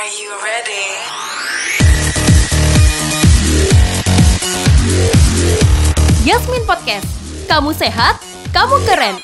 you ready? Yasmin Podcast. Kamu sehat, kamu keren.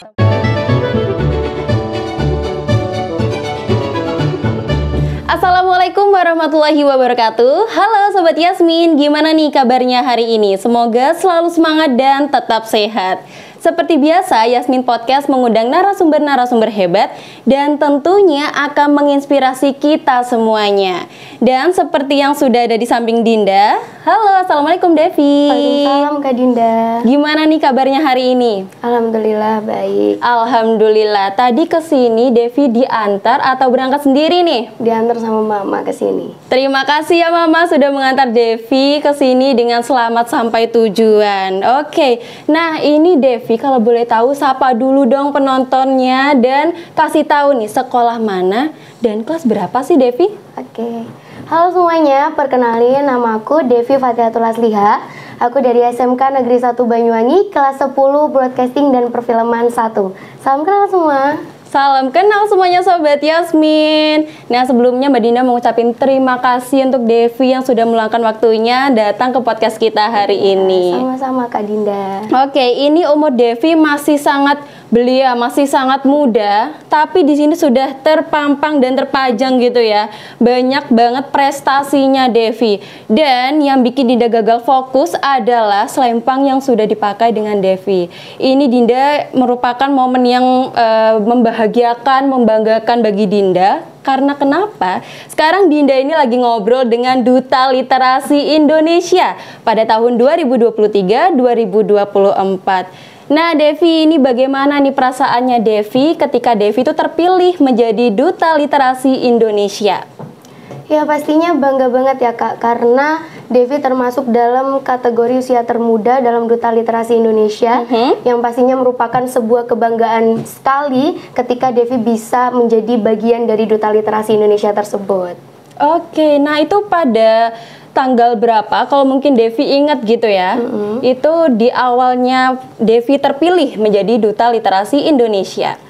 Assalamualaikum warahmatullahi wabarakatuh. Halo Sobat Yasmin, gimana nih kabarnya hari ini? Semoga selalu semangat dan tetap sehat. Seperti biasa, Yasmin Podcast mengundang narasumber-narasumber hebat dan tentunya akan menginspirasi kita semuanya. Dan seperti yang sudah ada di samping Dinda, halo, Assalamualaikum Devi. Waalaikumsalam Kak Dinda. Gimana nih kabarnya hari ini? Alhamdulillah baik. Alhamdulillah. Tadi kesini Devi diantar atau berangkat sendiri nih? Diantar sama mama ke sini. Terima kasih ya Mama sudah mengantar Devi ke sini dengan selamat sampai tujuan. Oke, nah ini Devi kalau boleh tahu sapa dulu dong penontonnya dan kasih tahu nih sekolah mana dan kelas berapa sih Devi? Oke. Halo semuanya, perkenalin nama aku Devi Fatihatul Asliha. Aku dari SMK Negeri 1 Banyuwangi, kelas 10 Broadcasting dan Perfilman 1. Salam kenal semua. Salam kenal semuanya Sobat Yasmin. Nah sebelumnya Mbak Dinda mengucapkan terima kasih untuk Devi yang sudah meluangkan waktunya datang ke podcast kita hari ini. Sama-sama Kak Dinda. Oke, ini umur Devi masih sangat belia, masih sangat muda, tapi di sini sudah terpampang dan terpajang gitu ya. Banyak banget prestasinya Devi. Dan yang bikin Dinda gagal fokus adalah selempang yang sudah dipakai dengan Devi. Ini Dinda merupakan momen yang membahagiakan, membanggakan bagi Dinda. Karena kenapa? Sekarang Dinda ini lagi ngobrol dengan Duta Literasi Indonesia pada tahun 2023-2024. Nah Devi, ini bagaimana nih perasaannya Devi ketika Devi itu terpilih menjadi Duta Literasi Indonesia? Ya pastinya bangga banget ya Kak, karena Devi termasuk dalam kategori usia termuda dalam Duta Literasi Indonesia, yang pastinya merupakan sebuah kebanggaan sekali ketika Devi bisa menjadi bagian dari Duta Literasi Indonesia tersebut. Oke, nah itu pada tanggal berapa kalau mungkin Devi ingat gitu ya? Itu di awalnya Devi terpilih menjadi Duta Literasi Indonesia.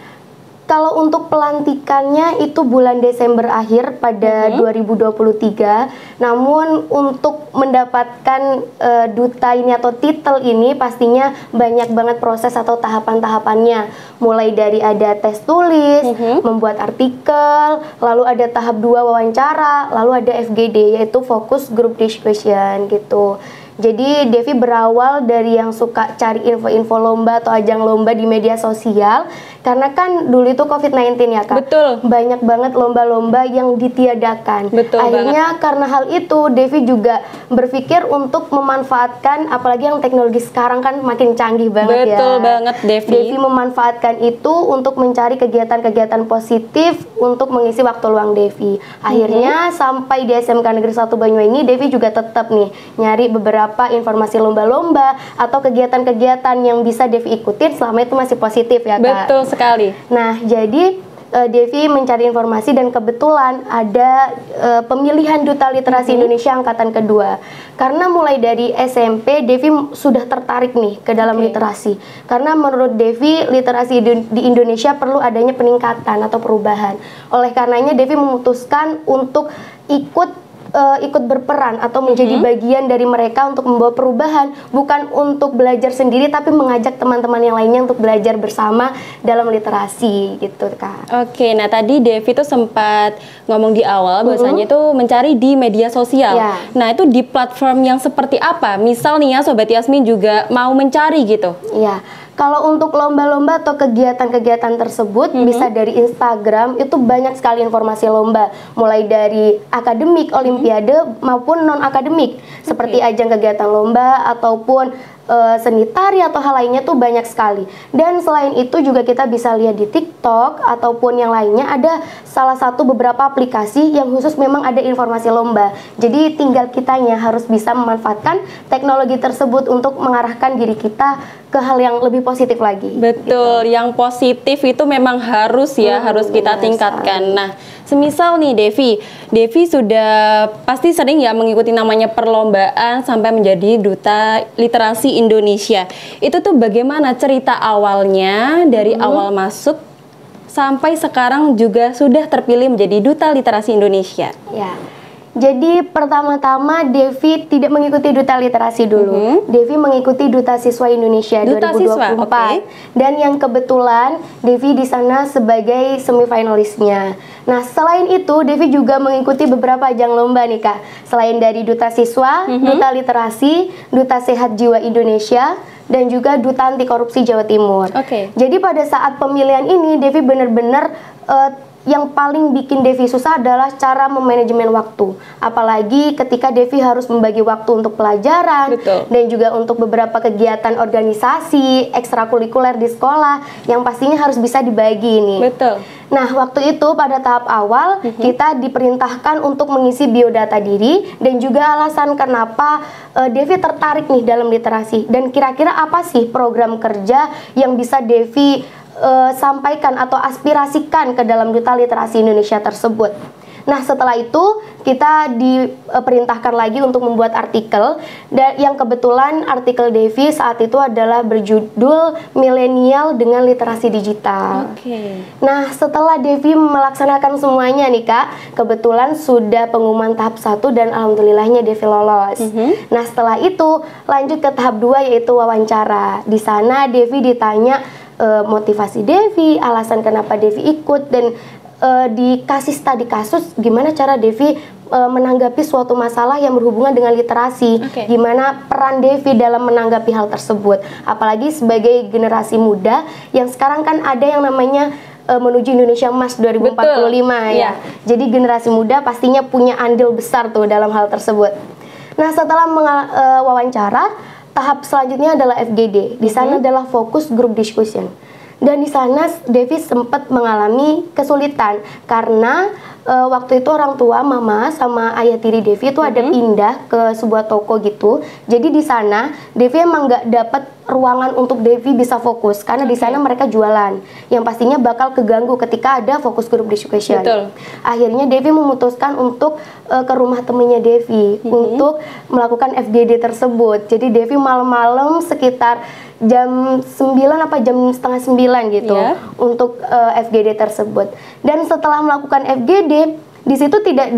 Kalau untuk pelantikannya itu bulan Desember akhir pada 2023. Namun untuk mendapatkan duta ini atau titel ini pastinya banyak banget proses atau tahapan-tahapannya. Mulai dari ada tes tulis, membuat artikel, lalu ada tahap 2 wawancara, lalu ada FGD yaitu Focus Group Discussion gitu. Jadi Devi berawal dari yang suka cari info-info lomba atau ajang lomba di media sosial. Karena kan dulu itu COVID-19 ya Kak. Betul. Banyak banget lomba-lomba yang ditiadakan. Betul Akhirnya karena hal itu Devi juga berpikir untuk memanfaatkan, apalagi yang teknologi sekarang kan makin canggih banget. Betul banget Devi. Devi memanfaatkan itu untuk mencari kegiatan-kegiatan positif untuk mengisi waktu luang Devi. Akhirnya sampai di SMK Negeri 1 Banyuwangi, Devi juga tetap nih nyari beberapa informasi lomba-lomba atau kegiatan-kegiatan yang bisa Devi ikutin selama itu masih positif ya Kak. Betul sekali. Nah jadi Devi mencari informasi dan kebetulan ada pemilihan Duta Literasi Indonesia angkatan kedua. Karena mulai dari SMP Devi sudah tertarik nih ke dalam literasi. Karena menurut Devi literasi di Indonesia perlu adanya peningkatan atau perubahan. Oleh karenanya Devi memutuskan untuk ikut berperan atau menjadi bagian dari mereka untuk membawa perubahan, bukan untuk belajar sendiri tapi mengajak teman-teman yang lainnya untuk belajar bersama dalam literasi gitu Kak. Oke, nah tadi Devi tuh sempat ngomong di awal bahwasanya itu mencari di media sosial. Ya. Nah itu di platform yang seperti apa? Misal nih ya Sobat Yasmin juga mau mencari gitu. Iya. Kalau untuk lomba-lomba atau kegiatan-kegiatan tersebut bisa dari Instagram, itu banyak sekali informasi lomba, mulai dari akademik, olimpiade maupun non akademik, seperti ajang kegiatan lomba ataupun seni tari atau hal lainnya tuh banyak sekali. Dan selain itu juga kita bisa lihat di TikTok ataupun yang lainnya ada salah satu beberapa aplikasi yang khusus memang ada informasi lomba. Jadi tinggal kitanya harus bisa memanfaatkan teknologi tersebut untuk mengarahkan diri kita ke hal yang lebih positif lagi. Betul, yang positif itu memang harus ya, harus kita tingkatkan. Nah, semisal nih Devi sudah pasti sering ya mengikuti namanya perlombaan sampai menjadi Duta Literasi Indonesia. Itu tuh bagaimana cerita awalnya dari awal masuk sampai sekarang juga sudah terpilih menjadi Duta Literasi Indonesia? Ya. Jadi pertama-tama Devi tidak mengikuti Duta Literasi dulu. Devi mengikuti Duta Siswa Indonesia Duta 2024. Siswa, okay. Dan yang kebetulan Devi di sana sebagai semifinalisnya. Nah, selain itu Devi juga mengikuti beberapa ajang lomba nih Kak. Selain dari Duta Siswa, Duta Literasi, Duta Sehat Jiwa Indonesia, dan juga Duta Anti Korupsi Jawa Timur. Jadi pada saat pemilihan ini Devi benar-benar yang paling bikin Devi susah adalah cara memanajemen waktu. Apalagi ketika Devi harus membagi waktu untuk pelajaran, dan juga untuk beberapa kegiatan organisasi, ekstrakurikuler di sekolah, yang pastinya harus bisa dibagi ini. Nah, waktu itu pada tahap awal kita diperintahkan untuk mengisi biodata diri dan juga alasan kenapa Devi tertarik nih dalam literasi. Dan kira-kira apa sih program kerja yang bisa Devi sampaikan atau aspirasikan ke dalam Duta Literasi Indonesia tersebut. Nah, setelah itu kita diperintahkan lagi untuk membuat artikel, dan yang kebetulan artikel Devi saat itu adalah berjudul Milenial dengan Literasi Digital. Nah, setelah Devi melaksanakan semuanya nih Kak, kebetulan sudah pengumuman tahap 1 dan alhamdulillahnya Devi lolos. Nah, setelah itu lanjut ke tahap 2 yaitu wawancara. Di sana Devi ditanya motivasi Devi, alasan kenapa Devi ikut, dan dikasih studi kasus gimana cara Devi menanggapi suatu masalah yang berhubungan dengan literasi, gimana peran Devi dalam menanggapi hal tersebut, apalagi sebagai generasi muda yang sekarang kan ada yang namanya menuju Indonesia Emas 2045 ya. Jadi generasi muda pastinya punya andil besar tuh dalam hal tersebut. Nah, setelah wawancara, tahap selanjutnya adalah FGD. Di sana adalah fokus group discussion. Dan di sana Devi sempat mengalami kesulitan karena waktu itu orang tua mama sama ayah tiri Devi itu ada pindah ke sebuah toko gitu. Jadi di sana Devi emang nggak dapat ruangan untuk Devi bisa fokus karena di sana mereka jualan, yang pastinya bakal keganggu ketika ada fokus group discussion. Akhirnya Devi memutuskan untuk ke rumah temennya Devi untuk melakukan FGD tersebut. Jadi Devi malam-malam sekitar jam 9 apa jam setengah 9 gitu untuk FGD tersebut. Dan setelah melakukan FGD, di situ tidak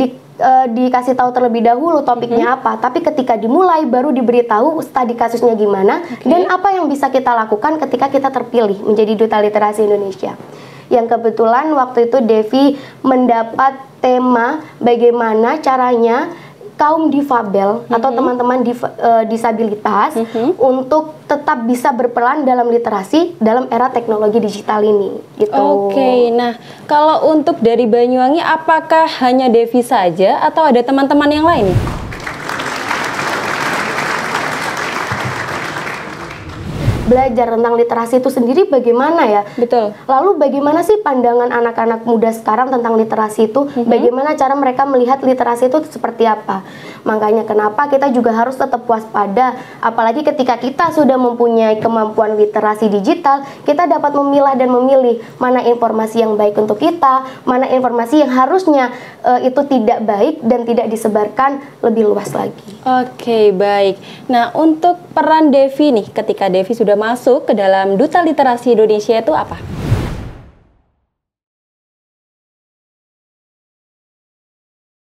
dikasih tahu terlebih dahulu topiknya apa, tapi ketika dimulai baru diberitahu studi kasusnya gimana dan apa yang bisa kita lakukan ketika kita terpilih menjadi Duta Literasi Indonesia. Yang kebetulan waktu itu Devi mendapat tema bagaimana caranya kaum difabel atau teman-teman disabilitas untuk tetap bisa berperan dalam literasi dalam era teknologi digital ini gitu. Nah kalau untuk dari Banyuwangi, apakah hanya Devi saja atau ada teman-teman yang lain? Belajar tentang literasi itu sendiri bagaimana ya? Lalu bagaimana sih pandangan anak-anak muda sekarang tentang literasi itu? Bagaimana cara mereka melihat literasi itu seperti apa? Makanya kenapa kita juga harus tetap waspada, apalagi ketika kita sudah mempunyai kemampuan literasi digital, kita dapat memilah dan memilih mana informasi yang baik untuk kita, mana informasi yang harusnya itu tidak baik dan tidak disebarkan lebih luas lagi. Baik. Nah, untuk peran Devi nih, ketika Devi sudah masuk ke dalam Duta Literasi Indonesia itu apa?